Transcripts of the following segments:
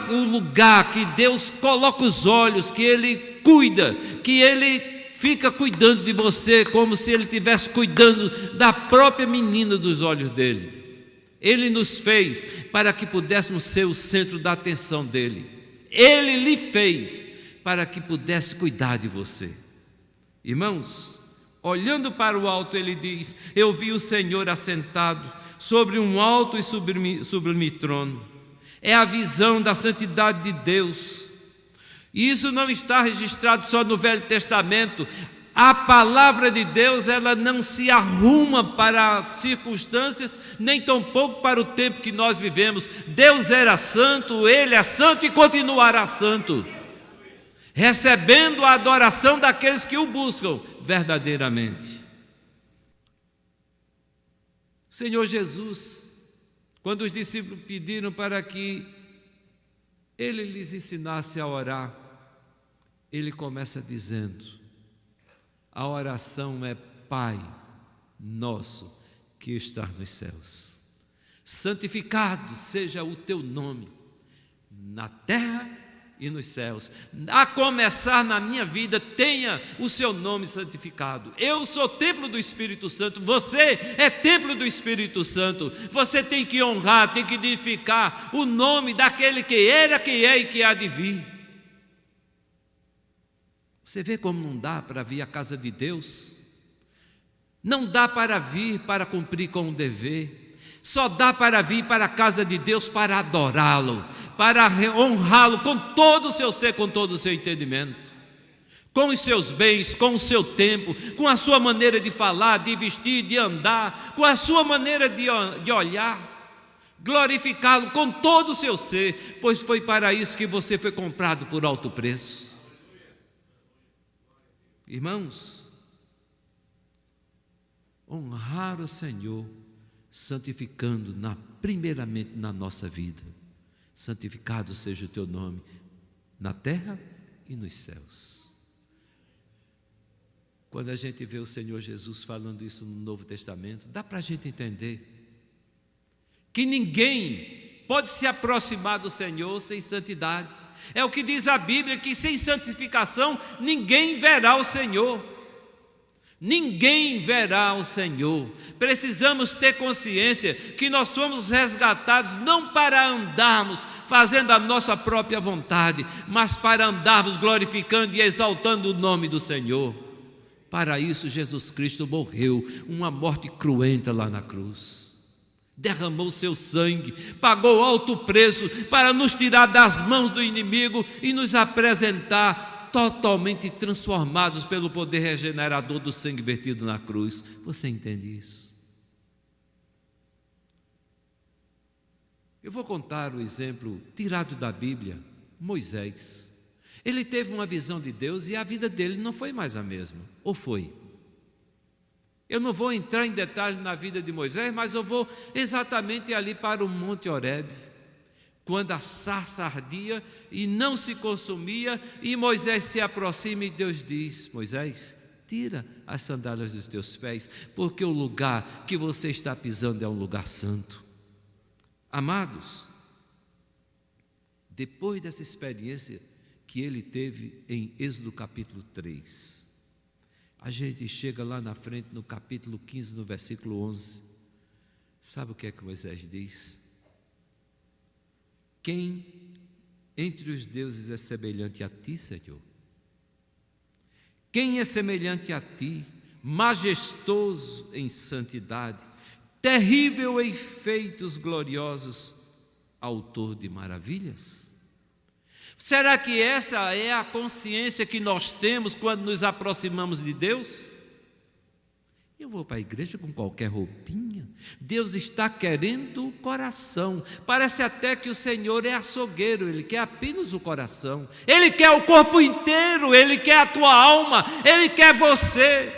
o lugar que Deus coloca os olhos, que Ele cuida, que Ele fica cuidando de você como se Ele estivesse cuidando da própria menina dos olhos dele. Ele nos fez para que pudéssemos ser o centro da atenção dele. Ele lhe fez para que pudesse cuidar de você. Irmãos, olhando para o alto, ele diz: eu vi o Senhor assentado sobre um alto e sublime trono. É a visão da santidade de Deus. E isso não está registrado só no Velho Testamento. A palavra de Deus, ela não se arruma para circunstâncias, nem tampouco para o tempo que nós vivemos. Deus era santo, Ele é santo e continuará santo, recebendo a adoração daqueles que o buscam verdadeiramente. O Senhor Jesus, quando os discípulos pediram para que Ele lhes ensinasse a orar, Ele começa dizendo: a oração é: Pai nosso que estás nos céus, santificado seja o teu nome, na terra e nos céus. A começar na minha vida, tenha o seu nome santificado. Eu sou templo do Espírito Santo, você é templo do Espírito Santo. Você tem que honrar, tem que edificar o nome daquele que era, que é e que há de vir. Você vê como não dá para vir à casa de Deus? Não dá para vir para cumprir com o dever. Só dá para vir para a casa de Deus para adorá-lo, para honrá-lo com todo o seu ser, com todo o seu entendimento, com os seus bens, com o seu tempo, com a sua maneira de falar, de vestir, de andar, com a sua maneira de olhar, glorificá-lo com todo o seu ser, pois foi para isso que você foi comprado por alto preço. Irmãos, honrar o Senhor, santificando primeiramente na nossa vida. Santificado seja o teu nome, na terra e nos céus. Quando a gente vê o Senhor Jesus falando isso no Novo Testamento, dá para a gente entender que ninguém pode se aproximar do Senhor sem santidade. É o que diz a Bíblia, que sem santificação ninguém verá o Senhor. Ninguém verá o Senhor. Precisamos ter consciência que nós somos resgatados não para andarmos fazendo a nossa própria vontade, mas para andarmos glorificando e exaltando o nome do Senhor. Para isso Jesus Cristo morreu uma morte cruenta lá na cruz. Derramou seu sangue, pagou alto preço para nos tirar das mãos do inimigo e nos apresentar totalmente transformados pelo poder regenerador do sangue vertido na cruz. Você entende isso? Eu vou contar o exemplo tirado da Bíblia. Moisés. Ele teve uma visão de Deus e a vida dele não foi mais a mesma. Ou foi? Eu não vou entrar em detalhes na vida de Moisés, mas eu vou exatamente ali para o Monte Horebe, quando a sarça ardia e não se consumia, e Moisés se aproxima e Deus diz: Moisés, tira as sandálias dos teus pés, porque o lugar que você está pisando é um lugar santo. Amados, depois dessa experiência que ele teve em Êxodo capítulo 3, a gente chega lá na frente no capítulo 15, no versículo 11. Sabe o que é que Moisés diz? Quem entre os deuses é semelhante a ti, Senhor? Quem é semelhante a ti, majestoso em santidade, terrível em feitos gloriosos, autor de maravilhas? Será que essa é a consciência que nós temos quando nos aproximamos de Deus? Eu vou para a igreja com qualquer roupinha. Deus está querendo o coração. Parece até que o Senhor é açougueiro, Ele quer apenas o coração. Ele quer o corpo inteiro, Ele quer a tua alma, Ele quer você.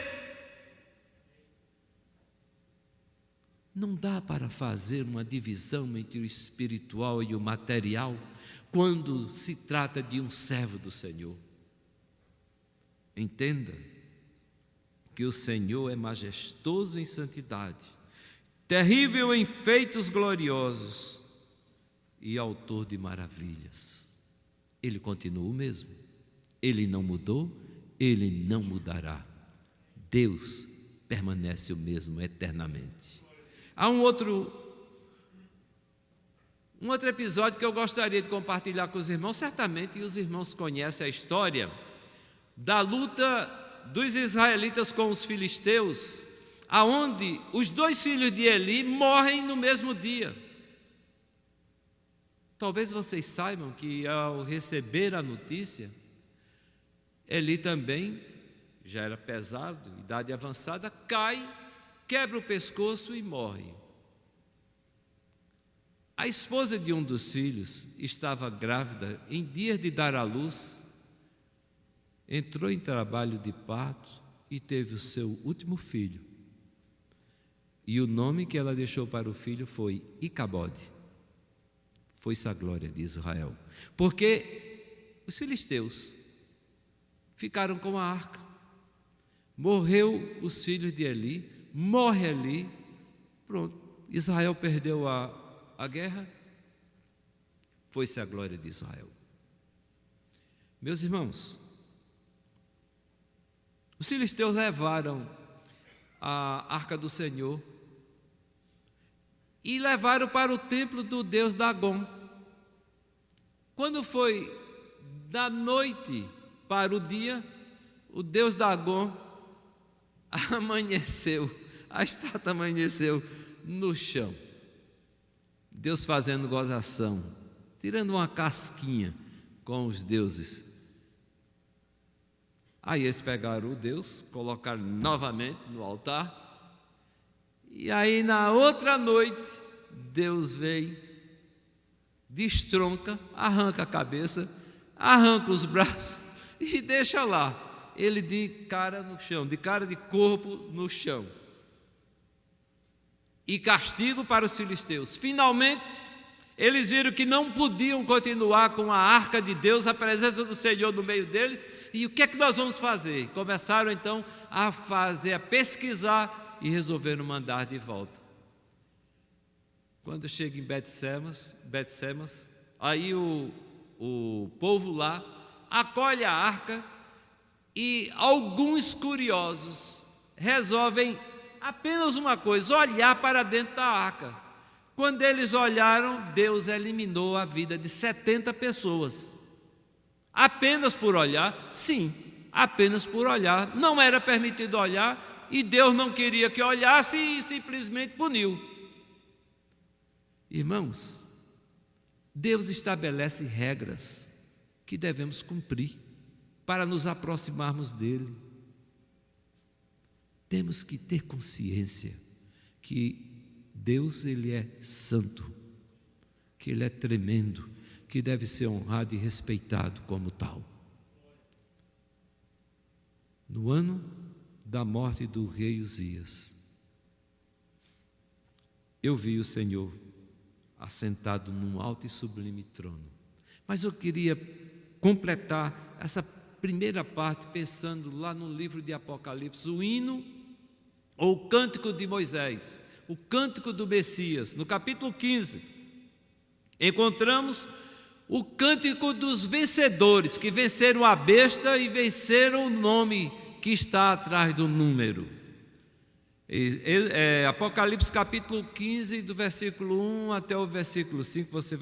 Não dá para fazer uma divisão entre o espiritual e o material quando se trata de um servo do Senhor. Entenda que o Senhor é majestoso em santidade, terrível em feitos gloriosos e autor de maravilhas. Ele continua o mesmo. Ele não mudou, ele não mudará. Deus permanece o mesmo eternamente. Há um outro episódio que eu gostaria de compartilhar com os irmãos. Certamente os irmãos conhecem a história da luta dos israelitas com os filisteus, aonde os 2 filhos de Eli morrem no mesmo dia. Talvez vocês saibam que ao receber a notícia, Eli também, já era pesado, idade avançada, cai, quebra o pescoço e morre. A esposa de um dos filhos estava grávida, em dias de dar à luz, entrou em trabalho de parto e teve o seu último filho. E o nome que ela deixou para o filho foi Icabode. Foi-se a glória de Israel. Porque os filisteus ficaram com a arca. Morreu os filhos de Eli, morre Eli, pronto, Israel perdeu a guerra, foi-se a glória de Israel. Meus irmãos, os filisteus levaram a arca do Senhor e levaram para o templo do deus Dagom. Quando foi da noite para o dia, o deus Dagom amanheceu, a estátua amanheceu no chão. Deus fazendo gozação, tirando uma casquinha com os deuses. Aí eles pegaram o Deus, colocaram novamente no altar, e aí na outra noite, Deus veio, destronca, arranca a cabeça, arranca os braços e deixa lá, ele de cara no chão, de cara de corpo no chão. E castigo para os filisteus. Finalmente, eles viram que não podiam continuar com a arca de Deus, a presença do Senhor no meio deles, e o que é que nós vamos fazer? Começaram então a pesquisar e resolveram mandar de volta. Quando chega em Bet-Semes, aí o povo lá acolhe a arca e alguns curiosos resolvem apenas uma coisa, olhar para dentro da arca. Quando eles olharam, Deus eliminou a vida de 70 pessoas. Apenas por olhar, sim, apenas por olhar. Não era permitido olhar e Deus não queria que olhasse e simplesmente puniu. Irmãos, Deus estabelece regras que devemos cumprir para nos aproximarmos dele. Temos que ter consciência que Deus, ele é santo, que ele é tremendo, que deve ser honrado e respeitado como tal. No ano da morte do rei Uzias, eu vi o Senhor assentado num alto e sublime trono. Mas eu queria completar essa primeira parte pensando lá no livro de Apocalipse, o hino ou o cântico de Moisés, o cântico do Messias. No capítulo 15, encontramos o cântico dos vencedores, que venceram a besta e venceram o nome que está atrás do número. Apocalipse capítulo 15, do versículo 1 até o versículo 5, você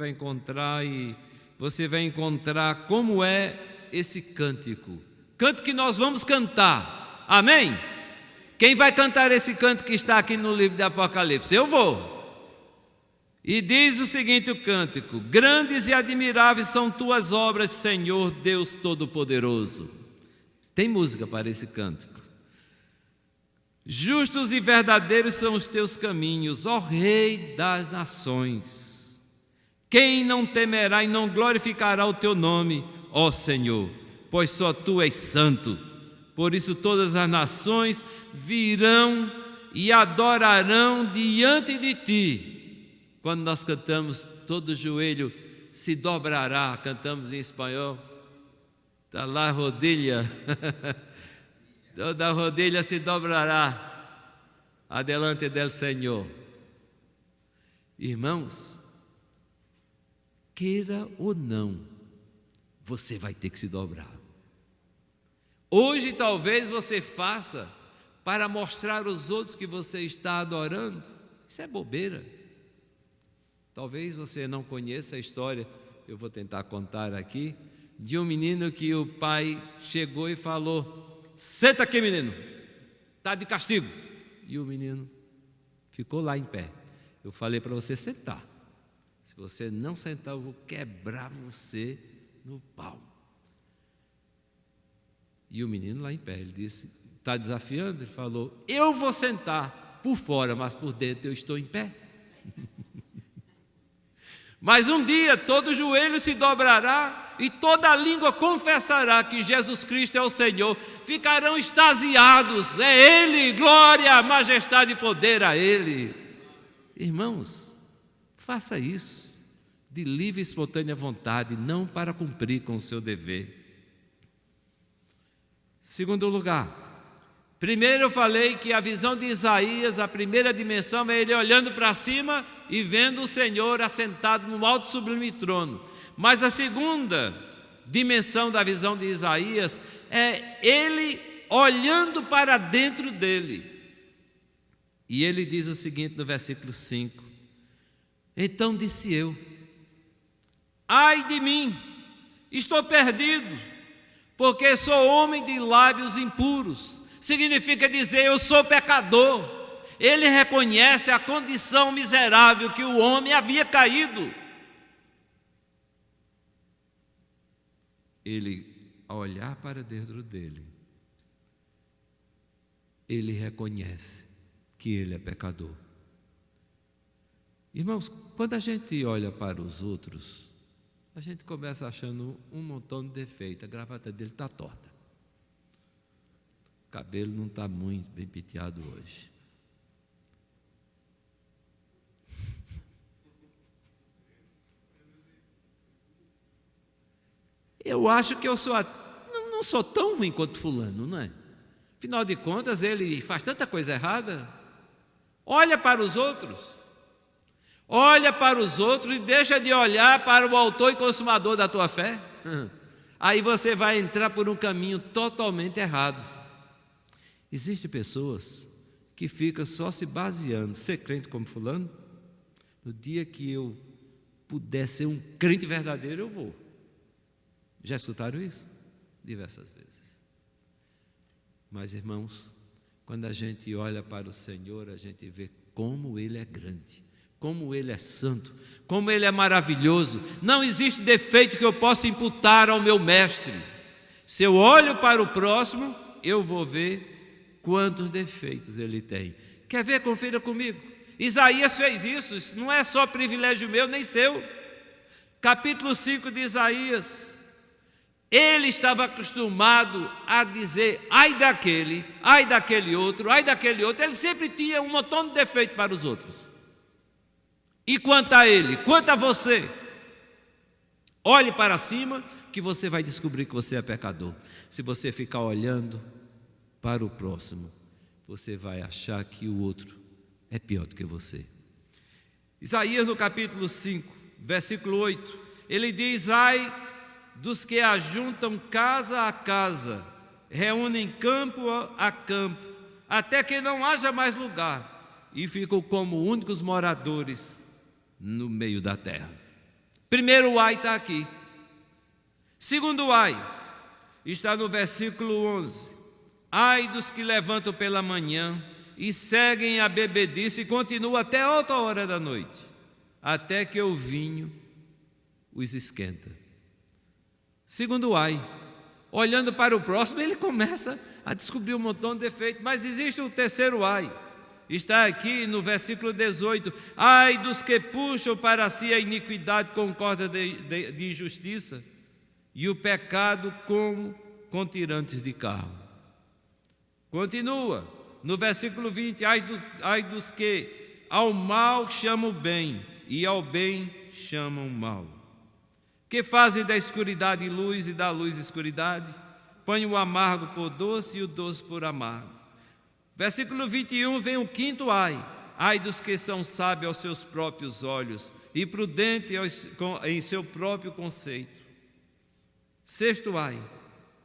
vai encontrar como é esse cântico. Canto que nós vamos cantar. Amém? Quem vai cantar esse canto que está aqui no livro de Apocalipse? Eu vou. E diz o seguinte o cântico: grandes e admiráveis são tuas obras, Senhor Deus Todo-Poderoso. Tem música para esse cântico. Justos e verdadeiros são os teus caminhos, ó Rei das nações. Quem não temerá e não glorificará o teu nome, ó Senhor? Pois só tu és santo. Por isso todas as nações virão e adorarão diante de ti. Quando nós cantamos, todo joelho se dobrará, cantamos em espanhol, da la rodilha, toda rodilha se dobrará adelante del Senhor. Irmãos, queira ou não, você vai ter que se dobrar. Hoje talvez você faça para mostrar aos outros que você está adorando. Isso é bobeira. Talvez você não conheça a história, eu vou tentar contar aqui, de um menino que o pai chegou e falou: senta aqui, menino, está de castigo. E o menino ficou lá em pé. Eu falei para você sentar. Se você não sentar, eu vou quebrar você no pau. E o menino lá em pé, ele disse: está desafiando? Ele falou: eu vou sentar por fora, mas por dentro eu estou em pé. Mas um dia todo joelho se dobrará e toda língua confessará que Jesus Cristo é o Senhor. Ficarão extasiados, é Ele, glória, majestade e poder a Ele. Irmãos, faça isso de livre e espontânea vontade, não para cumprir com o seu dever. Segundo lugar, primeiro eu falei que a visão de Isaías, a primeira dimensão é ele olhando para cima e vendo o Senhor assentado no alto e sublime trono. Mas a segunda dimensão da visão de Isaías é ele olhando para dentro dele. E ele diz o seguinte no versículo 5: então disse eu: ai de mim, estou perdido, porque sou homem de lábios impuros. Significa dizer, eu sou pecador. Ele reconhece a condição miserável que o homem havia caído. Ele, ao olhar para dentro dele, ele reconhece que ele é pecador. Irmãos, quando a gente olha para os outros, a gente começa achando um montão de defeito. A gravata dele está torta. O cabelo não está muito bem penteado hoje. Eu acho que eu não sou tão ruim quanto fulano, não é? Afinal de contas, ele faz tanta coisa errada. Olha para os outros. Olha para os outros e deixa de olhar para o autor e consumador da tua fé. Aí você vai entrar por um caminho totalmente errado. Existem pessoas que ficam só se baseando, ser crente como fulano. No dia que eu puder ser um crente verdadeiro, eu vou. Já escutaram isso? Diversas vezes. Mas, irmãos, quando a gente olha para o Senhor, a gente vê como Ele é grande, como Ele é santo, como Ele é maravilhoso. Não existe defeito que eu possa imputar ao meu mestre. Se eu olho para o próximo, eu vou ver quantos defeitos ele tem. Quer ver? Confira comigo. Isaías fez isso, isso não é só privilégio meu nem seu. Capítulo 5 de Isaías. Ele estava acostumado a dizer, ai daquele outro, ai daquele outro. Ele sempre tinha um montão de defeito para os outros. E quanto a ele, quanto a você, olhe para cima que você vai descobrir que você é pecador. Se você ficar olhando para o próximo, você vai achar que o outro é pior do que você. Isaías no capítulo 5, versículo 8, ele diz, ai dos que ajuntam casa a casa, reúnem campo a campo, até que não haja mais lugar, e ficam como únicos moradores no meio da terra. Primeiro ai está aqui. Segundo ai, está no versículo 11. Ai dos que levantam pela manhã e seguem a bebedice e continuam até alta hora da noite, até que o vinho os esquenta. Segundo ai, olhando para o próximo, ele começa a descobrir um montão de defeitos, mas existe o terceiro ai. Está aqui no versículo 18, ai dos que puxam para si a iniquidade com corda de injustiça e o pecado como com tirantes de carro. Continua, no versículo 20, ai dos que ao mal chamam bem e ao bem chamam mal, que fazem da escuridade luz e da luz escuridade, põem o amargo por doce e o doce por amargo. Versículo 21 vem o quinto ai dos que são sábios aos seus próprios olhos e prudente em seu próprio conceito. Sexto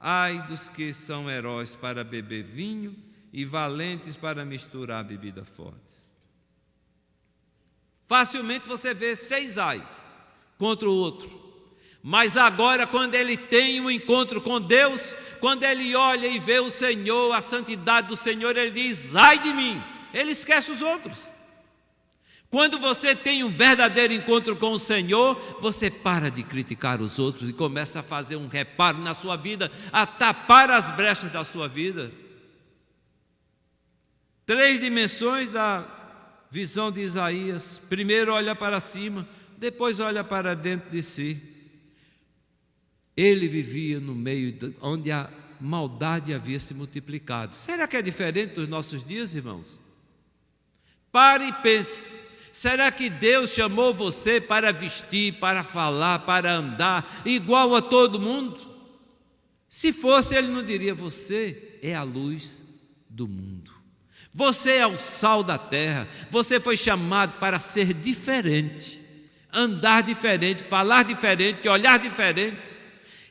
ai dos que são heróis para beber vinho e valentes para misturar bebida forte. Facilmente você vê 6 ais contra o outro. Mas agora, quando ele tem um encontro com Deus, quando ele olha e vê o Senhor, a santidade do Senhor, ele diz: ai de mim. Ele esquece os outros. Quando você tem um verdadeiro encontro com o Senhor, você para de criticar os outros e começa a fazer um reparo na sua vida, a tapar as brechas da sua vida. 3 dimensões da visão de Isaías. Primeiro olha para cima, depois olha para dentro de si. Ele vivia no meio onde a maldade havia se multiplicado. Será que é diferente dos nossos dias, irmãos? Pare e pense. Será que Deus chamou você para vestir, para falar, para andar igual a todo mundo? Se fosse, Ele não diria: você é a luz do mundo. Você é o sal da terra. Você foi chamado para ser diferente, andar diferente, falar diferente, olhar diferente,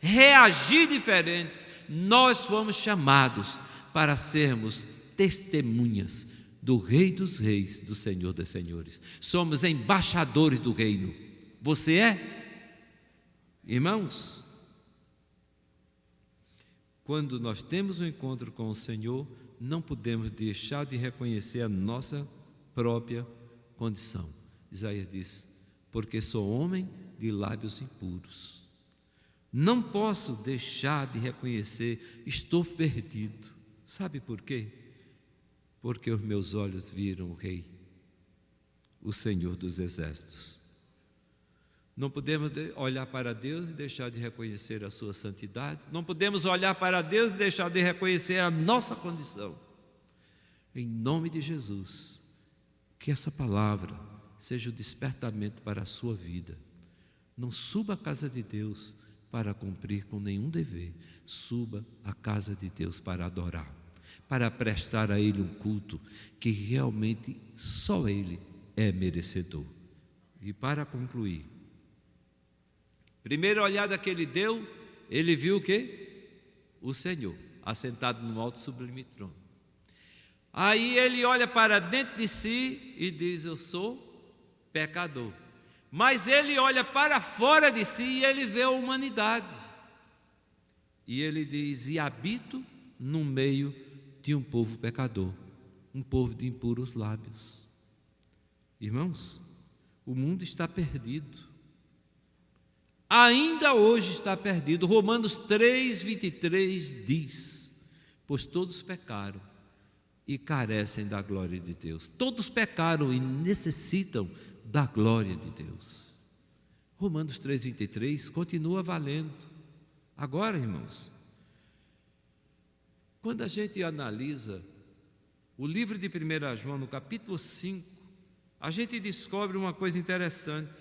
reagir diferente. Nós fomos chamados para sermos testemunhas do Rei dos Reis, do Senhor dos Senhores. Somos embaixadores do reino. Você é? Irmãos, quando nós temos um encontro com o Senhor, não podemos deixar de reconhecer a nossa própria condição. Isaías diz: porque sou homem de lábios impuros. Não posso deixar de reconhecer, estou perdido. Sabe por quê? Porque os meus olhos viram o Rei, o Senhor dos Exércitos. Não podemos olhar para Deus e deixar de reconhecer a sua santidade. Não podemos olhar para Deus e deixar de reconhecer a nossa condição. Em nome de Jesus, que essa palavra seja o despertamento para a sua vida. Não suba à casa de Deus para cumprir com nenhum dever. Suba à casa de Deus para adorar, para prestar a Ele um culto que realmente só Ele é merecedor. E para concluir, primeira olhada que ele deu, ele viu o quê? O Senhor, assentado no alto e sublime trono. Aí ele olha para dentro de si e diz: eu sou pecador. Mas ele olha para fora de si e ele vê a humanidade. E ele diz: e habito no meio de um povo pecador, um povo de impuros lábios. Irmãos, o mundo está perdido. Ainda hoje está perdido. Romanos 3:23 diz: pois todos pecaram e carecem da glória de Deus. Todos pecaram e necessitam da glória de Deus. Romanos 3:23 continua valendo. Agora, irmãos, quando a gente analisa o livro de 1 João, no capítulo 5, a gente descobre uma coisa interessante.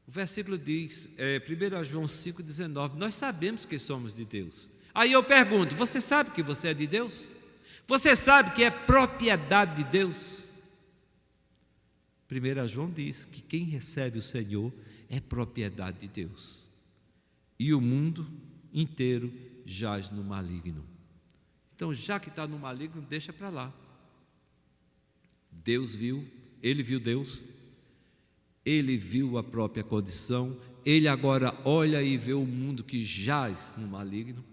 O versículo diz, 1 João 5,19, nós sabemos que somos de Deus. Aí eu pergunto: você sabe que você é de Deus? Você sabe que é propriedade de Deus? 1 João diz que quem recebe o Senhor é propriedade de Deus. E o mundo inteiro jaz no maligno. Então, já que está no maligno, deixa para lá. Deus viu, ele viu Deus, ele viu a própria condição, ele agora olha e vê o mundo que jaz no maligno,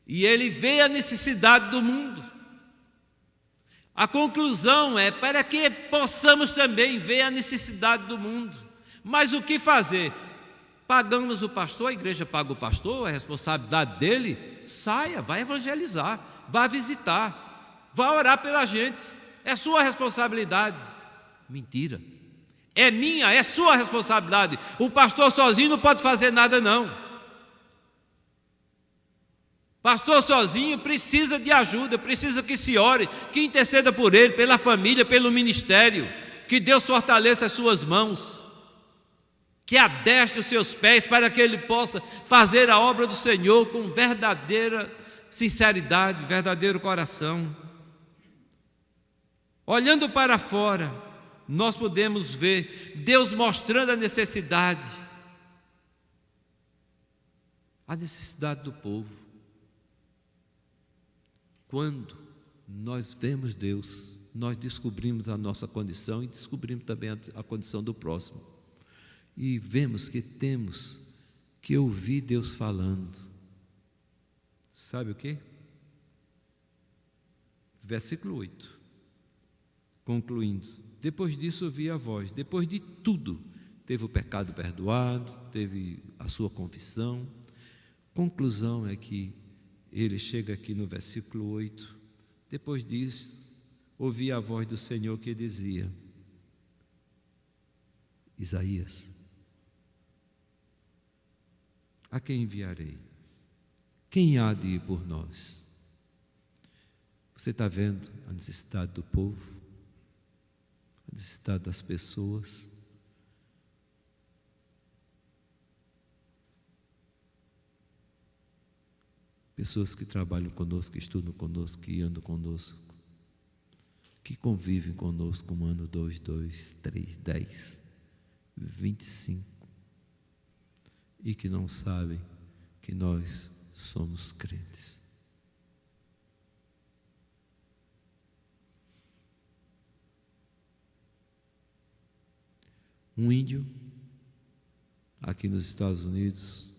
e ele vê a necessidade do mundo. A conclusão é para que possamos também ver a necessidade do mundo. Mas o que fazer? Pagamos o pastor, a igreja paga o pastor, a responsabilidade dele. Saia, vai evangelizar, vá visitar, vá orar pela gente. É sua responsabilidade. Mentira. É minha, é sua responsabilidade. O pastor sozinho não pode fazer nada, não. Pastor sozinho precisa de ajuda, precisa que se ore, que interceda por ele, pela família, pelo ministério. Que Deus fortaleça as suas mãos, que adestre os seus pés para que ele possa fazer a obra do Senhor com verdadeira sinceridade, verdadeiro coração. Olhando para fora, nós podemos ver Deus mostrando a necessidade do povo. Quando nós vemos Deus, nós descobrimos a nossa condição e descobrimos também a condição do próximo. E vemos que temos que ouvir Deus falando. Sabe o quê? Versículo 8. Concluindo, depois disso ouvi a voz, depois de tudo, teve o pecado perdoado, teve a sua confissão. Conclusão é que ele chega aqui no versículo 8, depois disso, ouvi a voz do Senhor que dizia: Isaías, a quem enviarei? Quem há de ir por nós? Você está vendo a necessidade do povo, a necessidade das pessoas. Pessoas que trabalham conosco, que estudam conosco, que andam conosco, que convivem conosco 1 ano, 2, 3, 10, 25, e que não sabem que nós somos crentes. Um índio, aqui nos Estados Unidos,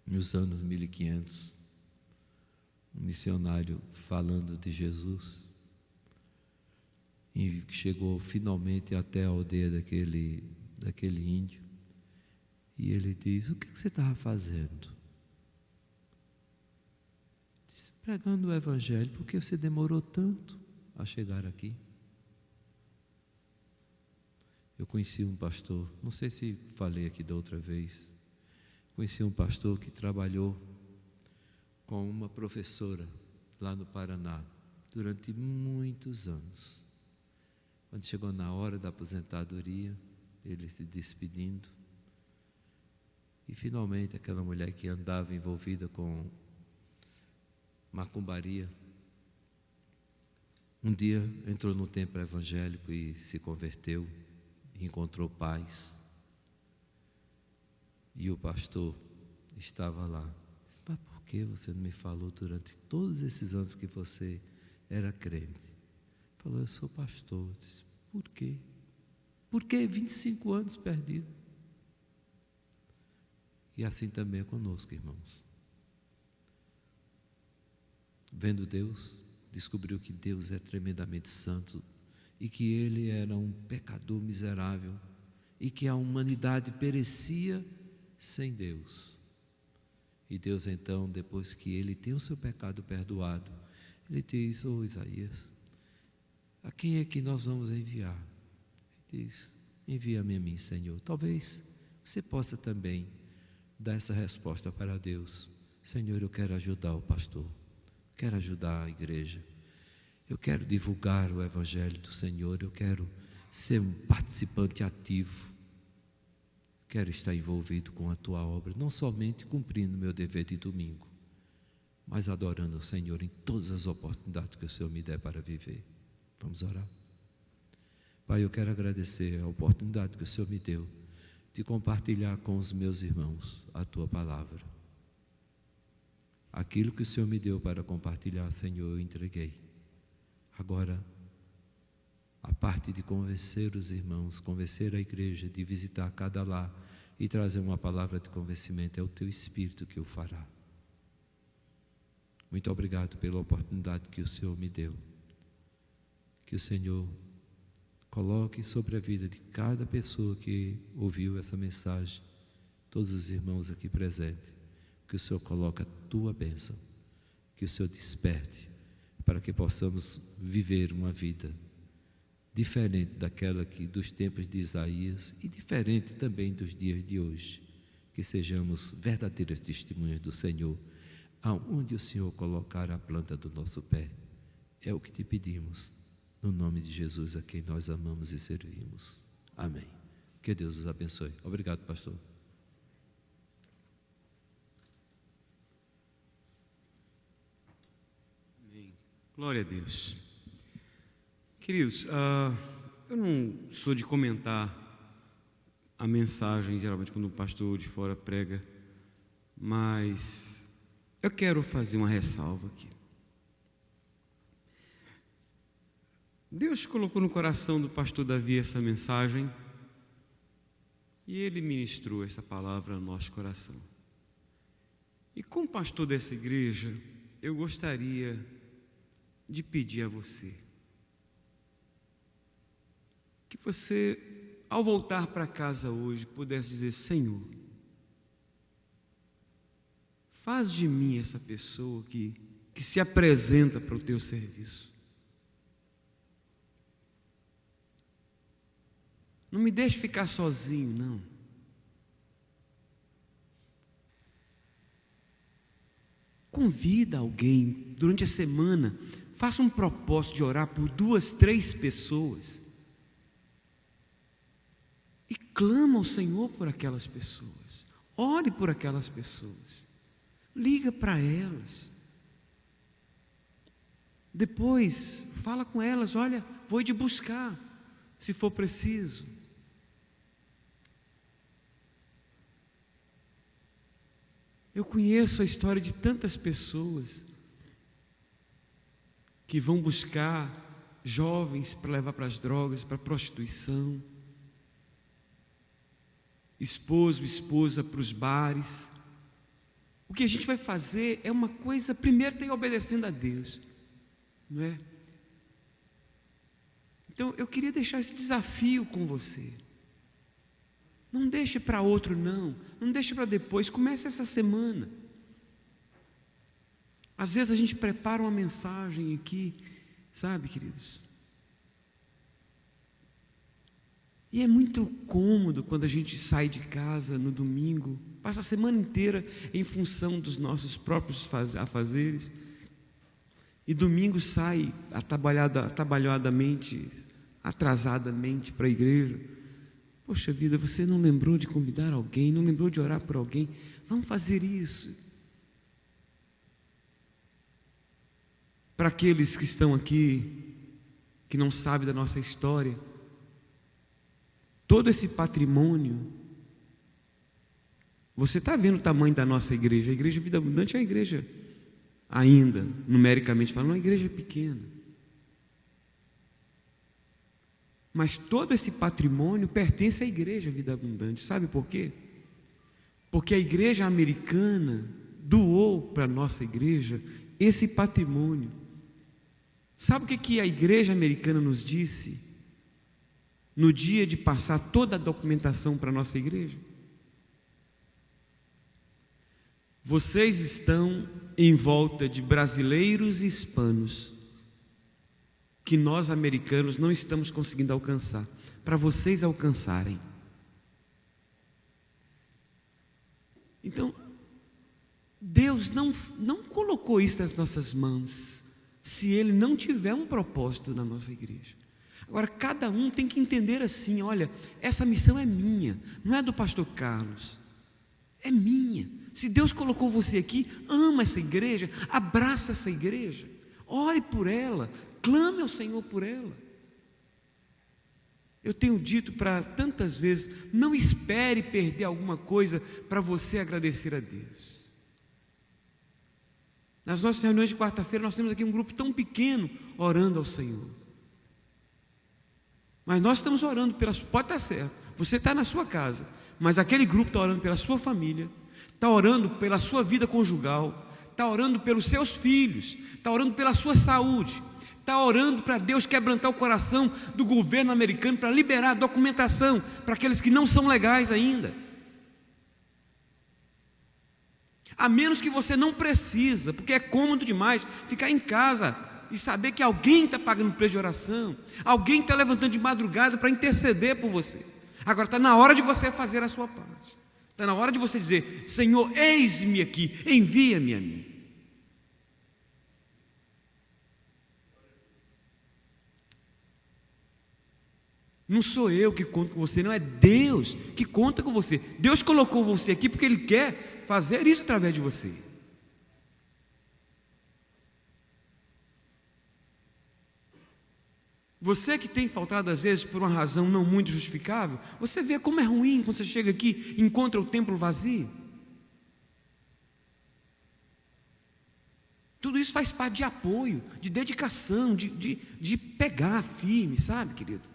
nos anos 1500, um missionário falando de Jesus, e chegou finalmente até a aldeia daquele índio, e ele diz: o que você estava fazendo? Disse: pregando o evangelho. Por que você demorou tanto a chegar aqui? Eu conheci um pastor, não sei se falei aqui da outra vez, conheci um pastor que trabalhou com uma professora lá no Paraná durante muitos anos. Quando chegou na hora da aposentadoria, ele se despedindo, e finalmente aquela mulher que andava envolvida com macumbaria, um dia entrou no templo evangélico e se converteu, e encontrou paz. E o pastor estava lá. Disse: mas por que você não me falou durante todos esses anos que você era crente? Falou: eu sou pastor. Disse: por quê? Por que 25 anos perdido? E assim também é conosco, irmãos. Vendo Deus, descobriu que Deus é tremendamente santo e que ele era um pecador miserável e que a humanidade perecia sem Deus. E Deus então, depois que ele tem o seu pecado perdoado, ele diz: ô Isaías, a quem é que nós vamos enviar? Ele diz: envia-me a mim, Senhor. Talvez você possa também dar essa resposta para Deus: Senhor, eu quero ajudar o pastor, quero ajudar a igreja, eu quero divulgar o evangelho do Senhor, eu quero ser um participante ativo, quero estar envolvido com a tua obra, não somente cumprindo meu dever de domingo, mas adorando o Senhor em todas as oportunidades que o Senhor me der para viver. Vamos orar? Pai, eu quero agradecer a oportunidade que o Senhor me deu de compartilhar com os meus irmãos a tua palavra. Aquilo que o Senhor me deu para compartilhar, Senhor, eu entreguei. Agora, a parte de convencer os irmãos, convencer a igreja, de visitar cada lar e trazer uma palavra de convencimento, é o teu Espírito que o fará. Muito obrigado pela oportunidade que o Senhor me deu. Que o Senhor coloque sobre a vida de cada pessoa que ouviu essa mensagem, todos os irmãos aqui presentes, que o Senhor coloque a tua bênção, que o Senhor desperte, para que possamos viver uma vida diferente daquela que dos tempos de Isaías e diferente também dos dias de hoje, que sejamos verdadeiras testemunhas do Senhor, aonde o Senhor colocar a planta do nosso pé. É o que te pedimos, no nome de Jesus, a quem nós amamos e servimos. Amém. Que Deus os abençoe. Obrigado, pastor. Amém. Glória a Deus. Queridos, eu não sou de comentar a mensagem, geralmente, quando o pastor de fora prega, mas eu quero fazer uma ressalva aqui. Deus colocou no coração do pastor Davi essa mensagem e ele ministrou essa palavra no nosso coração. E como pastor dessa igreja, eu gostaria de pedir a você que você, ao voltar para casa hoje, pudesse dizer: Senhor, faz de mim essa pessoa que se apresenta para o teu serviço. Não me deixe ficar sozinho, não. Convida alguém durante a semana, faça um propósito de orar por 2, 3 pessoas. E clama ao Senhor por aquelas pessoas. Ore por aquelas pessoas. Liga para elas. Depois, fala com elas: olha, vou te buscar, se for preciso. Eu conheço a história de tantas pessoas que vão buscar jovens para levar para as drogas, para a prostituição, esposo, esposa para os bares. O que a gente vai fazer é uma coisa, primeiro tem obedecendo a Deus, não é? Então eu queria deixar esse desafio com você. Não deixe para outro, não deixe para depois, comece essa semana. Às vezes a gente prepara uma mensagem aqui, sabe, queridos? E é muito cômodo quando a gente sai de casa no domingo, passa a semana inteira em função dos nossos próprios afazeres, e domingo sai atabalhadamente, atrasadamente para a igreja. Poxa vida, você não lembrou de convidar alguém, não lembrou de orar por alguém? Vamos fazer isso. Para aqueles que estão aqui, que não sabem da nossa história, todo esse patrimônio, você está vendo o tamanho da nossa igreja. A igreja Vida Abundante é uma igreja, ainda, numericamente falando, uma igreja pequena. Mas todo esse patrimônio pertence à igreja Vida Abundante. Sabe por quê? Porque a igreja americana doou para a nossa igreja esse patrimônio. Sabe o que a igreja americana nos disse no dia de passar toda a documentação para a nossa igreja? Vocês estão em volta de brasileiros e hispanos que nós americanos não estamos conseguindo alcançar, para vocês alcançarem. Então, Deus não colocou isso nas nossas mãos, se Ele não tiver um propósito na nossa igreja. Agora, cada um tem que entender assim: olha, essa missão é minha, não é do pastor Carlos, é minha. Se Deus colocou você aqui, ama essa igreja, abraça essa igreja, ore por ela, clame ao Senhor por ela. Eu tenho dito para tantas vezes: não espere perder alguma coisa para você agradecer a Deus. Nas nossas reuniões de quarta-feira nós temos aqui um grupo tão pequeno orando ao Senhor. Mas nós estamos orando pode estar certo, você está na sua casa, mas aquele grupo está orando pela sua família, está orando pela sua vida conjugal, está orando pelos seus filhos, está orando pela sua saúde, está orando para Deus quebrantar o coração do governo americano para liberar a documentação para aqueles que não são legais ainda. A menos que você não precisa, porque é cômodo demais ficar em casa e saber que alguém está pagando preço de oração, alguém está levantando de madrugada para interceder por você. Agora está na hora de você fazer a sua parte, está na hora de você dizer: Senhor, eis-me aqui, envia-me a mim. Não sou eu que conto com você, não, é Deus que conta com você. Deus colocou você aqui porque Ele quer fazer isso através de você. Você que tem faltado às vezes por uma razão não muito justificável, você vê como é ruim quando você chega aqui e encontra o templo vazio. Tudo isso faz parte de apoio, de dedicação, de pegar firme, sabe, querido?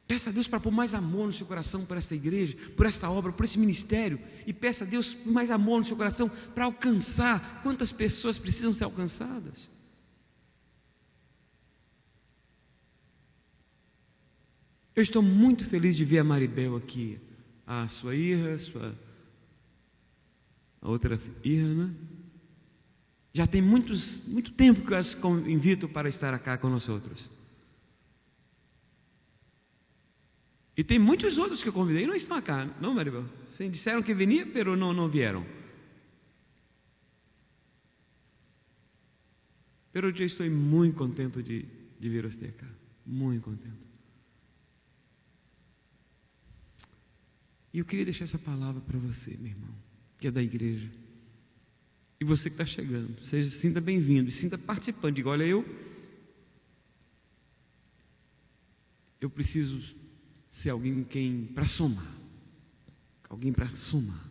Peça a Deus para pôr mais amor no seu coração por esta igreja, por esta obra, por esse ministério. E peça a Deus por mais amor no seu coração para alcançar quantas pessoas precisam ser alcançadas. Eu estou muito feliz de ver a Maribel aqui, a sua irmã, a outra irmã, né? Já tem muito tempo que eu as invito para estar aqui com nós outros. E tem muitos outros que eu convidei e não estão aqui, não, Maribel? Sim, disseram que vinha, mas não vieram. Pero eu estou muito contente de ver você aqui, muito contente. E eu queria deixar essa palavra para você, meu irmão, que é da igreja. E você que está chegando, sinta bem-vindo, sinta participando. Diga, olha, eu preciso ser alguém para somar. Alguém para somar.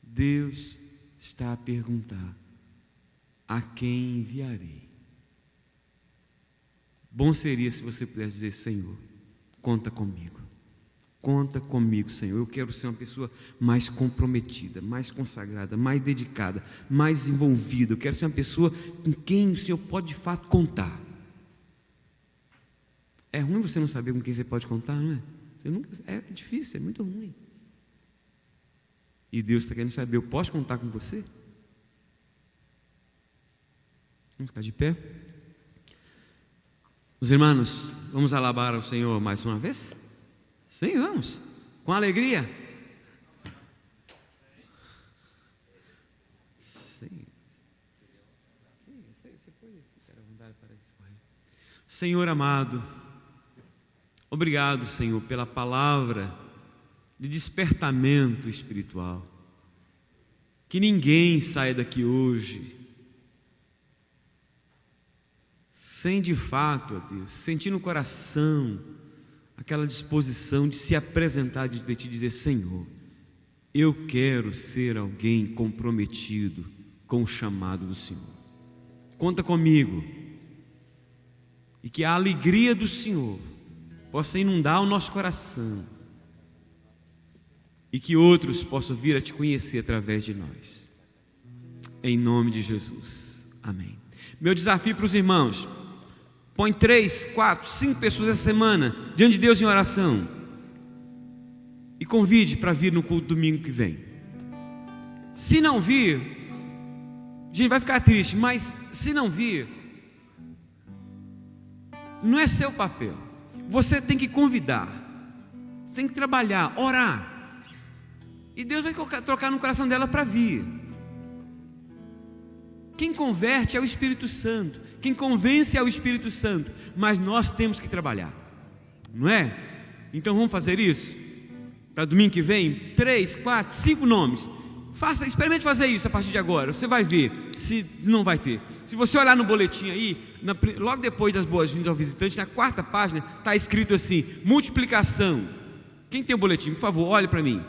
Deus está a perguntar: a quem enviarei? Bom seria se você pudesse dizer: Senhor, conta comigo. Conta comigo, Senhor. Eu quero ser uma pessoa mais comprometida, mais consagrada, mais dedicada, mais envolvida. Eu quero ser uma pessoa em quem o Senhor pode de fato contar. É ruim você não saber com quem você pode contar, não é? É difícil, é muito ruim. E Deus está querendo saber: eu posso contar com você? Vamos ficar de pé. Os irmãos, vamos alabar ao Senhor mais uma vez? Sim, vamos, com alegria. Senhor amado, obrigado, Senhor, pela palavra de despertamento espiritual. Que ninguém saia daqui hoje sem de fato, ó Deus, sentir no coração aquela disposição de se apresentar diante de Ti e dizer: Senhor, eu quero ser alguém comprometido com o chamado do Senhor. Conta comigo. E que a alegria do Senhor possa inundar o nosso coração, e que outros possam vir a Te conhecer através de nós. Em nome de Jesus. Amém. Meu desafio para os irmãos: põe 3, 4, 5 pessoas essa semana diante de Deus em oração e convide para vir no culto domingo que vem. Se não vir, a gente vai ficar triste, mas se não vir, não é seu papel. Você tem que convidar, você tem que trabalhar, orar, e Deus vai trocar no coração dela para vir. Quem converte é o Espírito Santo, quem convence é o Espírito Santo, mas nós temos que trabalhar, não é? Então vamos fazer isso? Para domingo que vem, 3, 4, 5 nomes. Experimente fazer isso a partir de agora. Você vai ver se não vai ter. Se você olhar no boletim aí, logo depois das boas-vindas ao visitante, na 4ª página, está escrito assim: multiplicação. Quem tem o boletim, por favor, olhe para mim.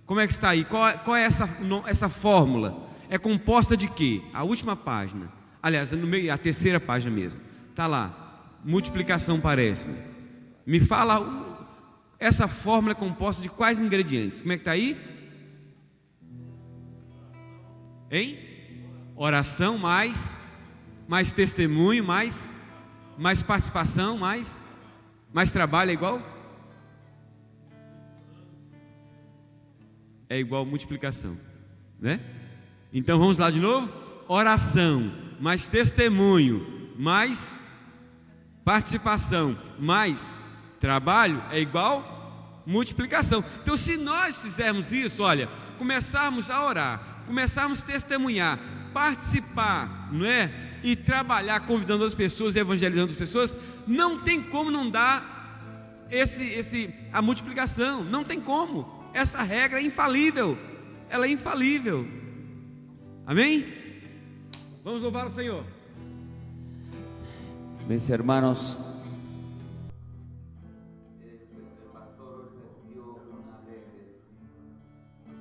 Como é que está aí? Qual é essa fórmula? É composta de quê? A última página, aliás, no meio, a 3ª página mesmo, está lá, multiplicação, parece-me. Me fala, essa fórmula é composta de quais ingredientes? Como é que está aí? Hein? Oração, mais testemunho, mais participação, mais trabalho, é igual? É igual multiplicação, né? Então vamos lá de novo: oração, mais testemunho, mais participação, mais trabalho é igual multiplicação. Então, se nós fizermos isso, olha, começarmos a orar, começarmos a testemunhar, participar, não é? E trabalhar convidando as pessoas, evangelizando as pessoas, não tem como não dar a multiplicação, não tem como. Essa regra é infalível, ela é infalível. Amém? Vamos louvar o Senhor. Mis hermanos, el pastor hoy dio una alegre,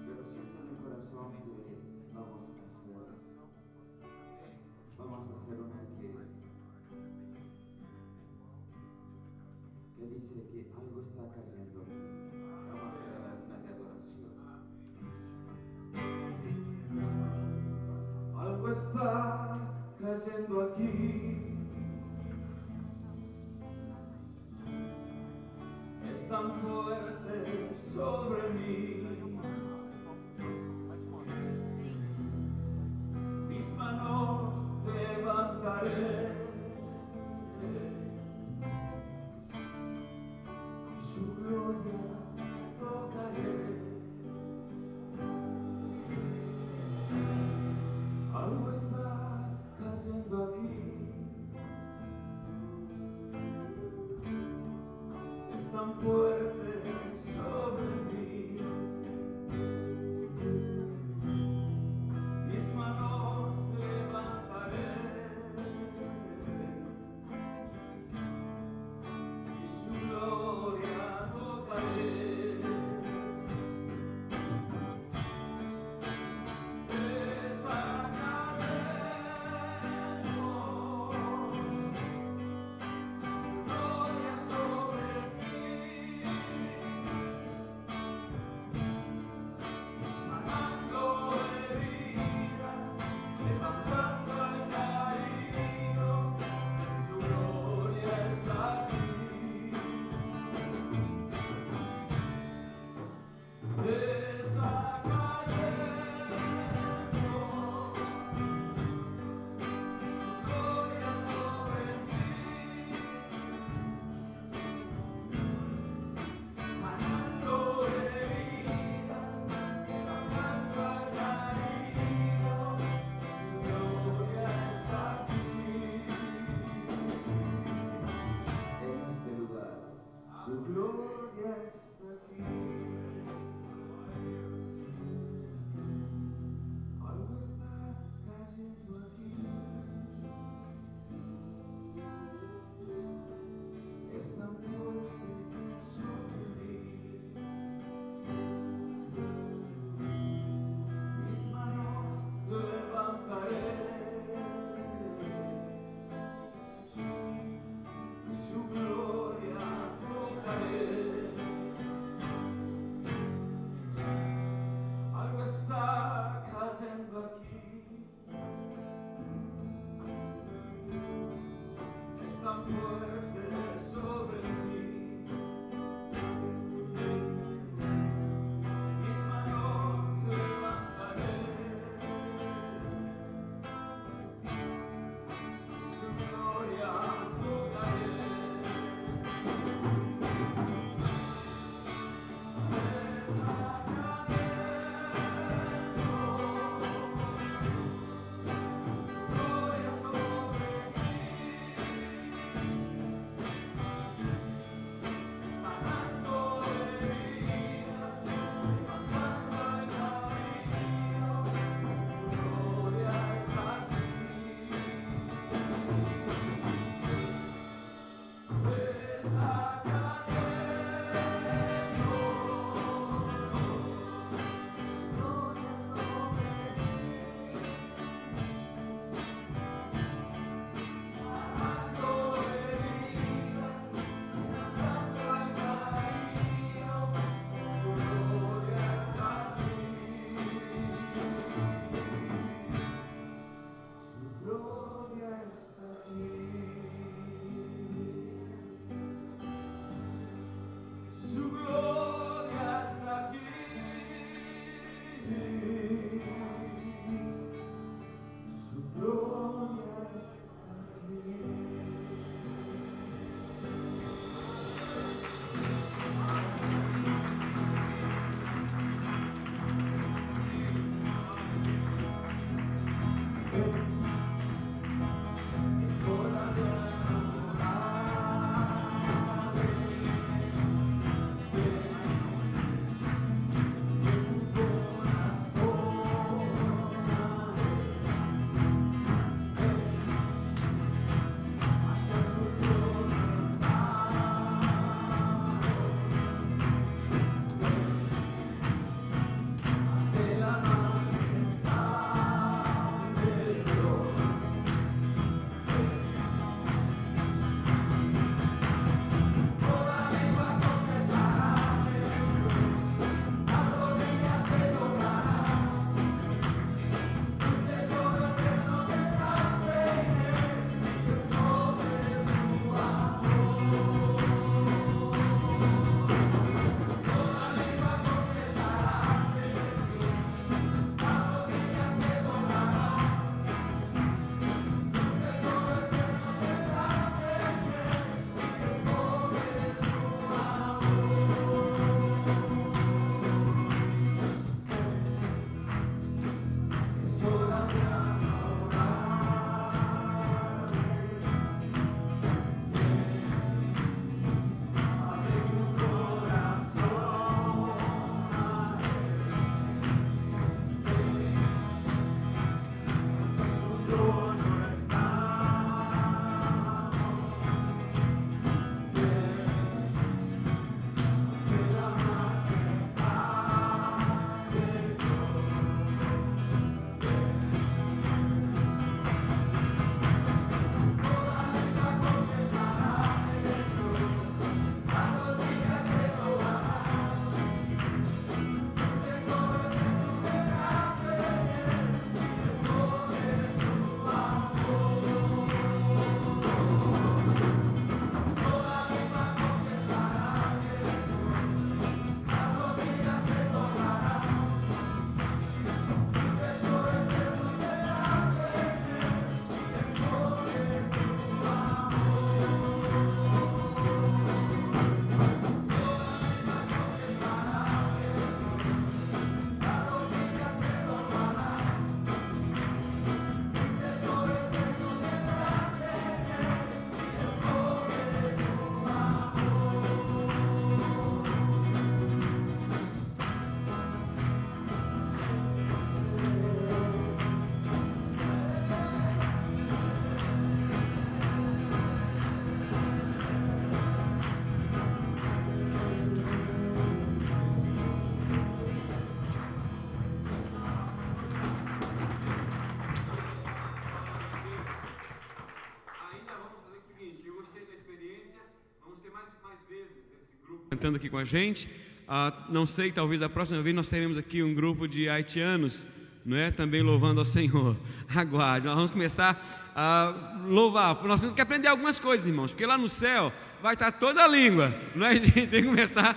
pero siento en el corazón que vamos a hacer una que dice que algo está cayendo aquí. Vamos a hacer una de adoración. Algo está cayendo aquí. Es tan fuerte sobre mí. Mis manos levantaré y su gloria tocaré. Algo está cayendo aquí. Es tan fuerte sobre mí. Mis manos levantaré y su gloria tocaré. Está cayendo su gloria sobre mí, sanando heridas, levantando al caído, su gloria está aquí. Está cayendo su gloria sobre mí, sanando heridas, levantando al caído, su gloria está aquí. En este lugar, su gloria está aquí. Algo está cayendo aquí. Es tan fuerte sobre mí. Mis manos levantaré y su gloria tocaré. cantando aqui com a gente. Não sei, talvez da próxima vez nós teremos aqui um grupo de haitianos, não é? Também louvando ao Senhor. Aguarde, nós vamos começar a louvar. Nós temos que aprender algumas coisas, irmãos, porque lá no céu vai estar toda a língua, não é? Tem que começar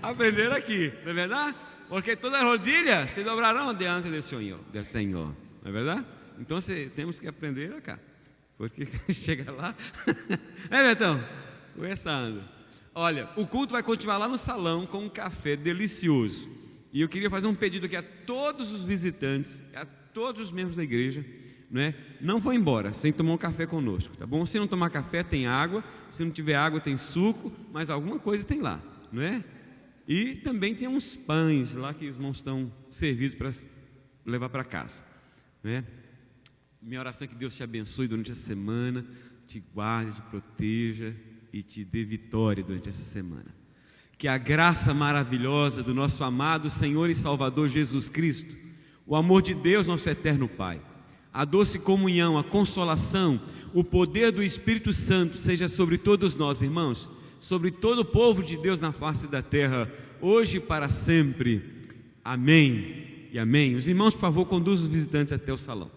a aprender aqui, não é verdade? Porque todas as rodilhas se dobrarão diante do Senhor, não é verdade? Então temos que aprender acá, porque chega lá, Betão? Começando. Olha, o culto vai continuar lá no salão com um café delicioso. E eu queria fazer um pedido aqui a todos os visitantes, a todos os membros da igreja, não é? Não vão embora sem tomar um café conosco, tá bom? Se não tomar café, tem água. Se não tiver água, tem suco, mas alguma coisa tem lá, não é? E também tem uns pães lá que os irmãos estão servidos para levar para casa, não é? Minha oração é que Deus te abençoe durante a semana, te guarde, te proteja e te dê vitória durante essa semana. Que a graça maravilhosa do nosso amado Senhor e Salvador Jesus Cristo, o amor de Deus, nosso eterno Pai, a doce comunhão, a consolação, o poder do Espírito Santo seja sobre todos nós, irmãos, sobre todo o povo de Deus na face da terra, hoje e para sempre. Amém e amém. Os irmãos, por favor, conduzam os visitantes até o salão.